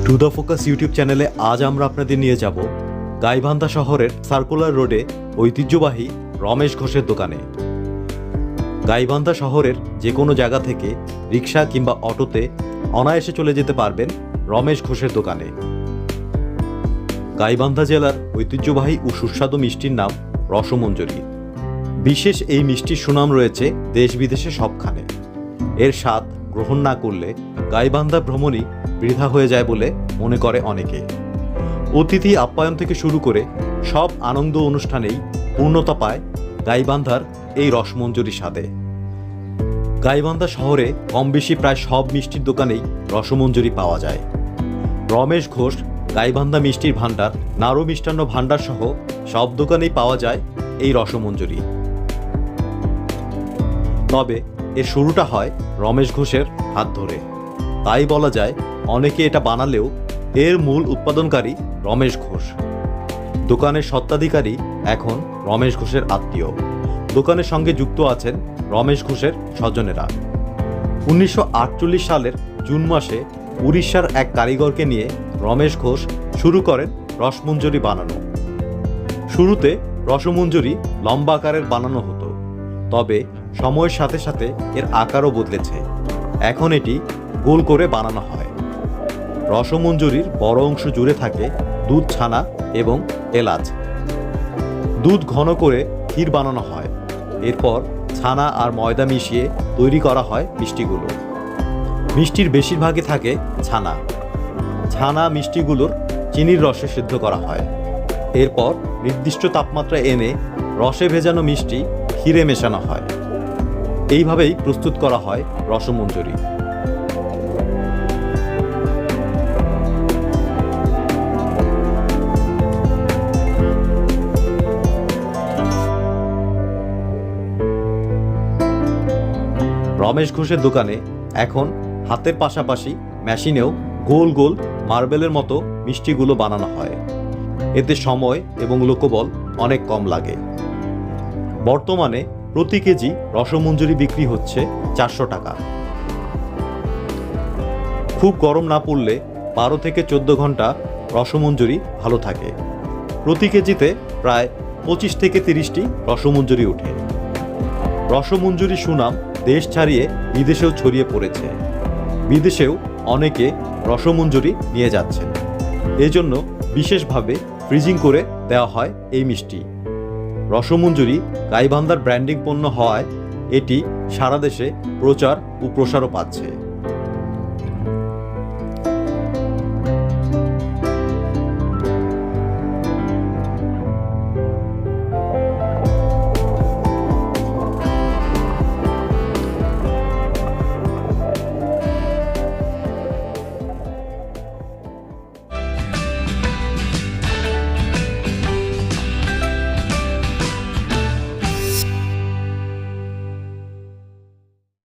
To the focus YouTube চ্যানেলে আজ আমরা আপনাদের নিয়ে যাব গাইবান্ধা শহরের সার্কুলার রোডে ঐতিহ্যবাহী রমেশ ঘোষের দোকানে। গাইবান্ধা শহরের যে কোনো জায়গা থেকে রিক্সা কিংবা অটোতে অনায়াসে চলে যেতে পারবেন রমেশ ঘোষের দোকানে। গাইবান্ধা জেলার ঐতিহ্যবাহী ও সুস্বাদু মিষ্টির নাম রসমঞ্জরি। বিশেষ এই মিষ্টির সুনাম রয়েছে দেশ বিদেশে সবখানে। এর স্বাদ গ্রহণ না করলে গাইবান্ধা ভ্রমণই বৃথা হয়ে যায় বলে মনে করে অনেকে। অতিথি আপ্যায়ন থেকে শুরু করে সব আনন্দ অনুষ্ঠানেই পূর্ণতা পায় গাইবান্ধার এই রসমঞ্জরি স্বাদে। গাইবান্ধা শহরে কম বেশি প্রায় সব মিষ্টির দোকানেই রসমঞ্জরি পাওয়া যায়। রমেশ ঘোষ গাইবান্ধা মিষ্টির ভাণ্ডার, নাড়ু মিষ্টান্ন ভাণ্ডার সহ সব দোকানেই পাওয়া যায় এই রসমঞ্জরি। তবে এর শুরুটা হয় রমেশ ঘোষের হাত ধরে। তাই বলা যায় অনেকে এটা বানালেও এর মূল উৎপাদনকারী রমেশ ঘোষ। দোকানের স্বত্বাধিকারী এখন রমেশ ঘোষের আত্মীয়। দোকানের সঙ্গে যুক্ত আছেন রমেশ ঘোষের স্বজনেরা। 1948 সালের জুন মাসে উড়িষ্যার এক কারিগরকে নিয়ে রমেশ ঘোষ শুরু করেন রসমঞ্জরি বানানো। শুরুতে রসমঞ্জরি লম্বা আকারের বানানো হতো, তবে সময়ের সাথে সাথে এর আকারও বদলেছে। এখন এটি গোল করে বানানো হয়। রসমঞ্জরির বড় অংশ জুড়ে থাকে দুধ, ছানা এবং এলাচ। দুধ ঘন করে ক্ষীর বানানো হয়। এরপর ছানা আর ময়দা মিশিয়ে তৈরি করা হয় মিষ্টিগুলো। মিষ্টির বেশিরভাগই থাকে ছানা। ছানা মিষ্টিগুলোর চিনির রসে সিদ্ধ করা হয়। এরপর নির্দিষ্ট তাপমাত্রা এনে রসে ভেজানো মিষ্টি ক্ষীরে মেশানো হয়। এইভাবেই প্রস্তুত করা হয় রসমঞ্জরি। রমেশ ঘোষের দোকানে এখন হাতের পাশাপাশি মেশিনেও গোল গোল মার্বেলের মতো মিষ্টিগুলো বানানো হয়। এতে সময় এবং লোকবল অনেক কম লাগে। বর্তমানে প্রতি কেজি রসমঞ্জরি বিক্রি হচ্ছে 400 টাকা। খুব গরম না পড়লে 12 থেকে 14 ঘন্টা রসমঞ্জরি ভালো থাকে। প্রতি কেজিতে প্রায় 25 থেকে 30টি রসমঞ্জরি ওঠে। রসমঞ্জরি সুনাম দেশ ছাড়িয়ে বিদেশেও ছড়িয়ে পড়েছে। বিদেশেও অনেকে রসমঞ্জরি নিয়ে যাচ্ছেন। এজন্য বিশেষভাবে ফ্রিজিং করে দেওয়া হয় এই মিষ্টি। রসমঞ্জরি গাইবান্ধার ব্র্যান্ডিং পণ্য হওয়ায় এটি সারা দেশে প্রচার ও প্রসারও পাচ্ছে।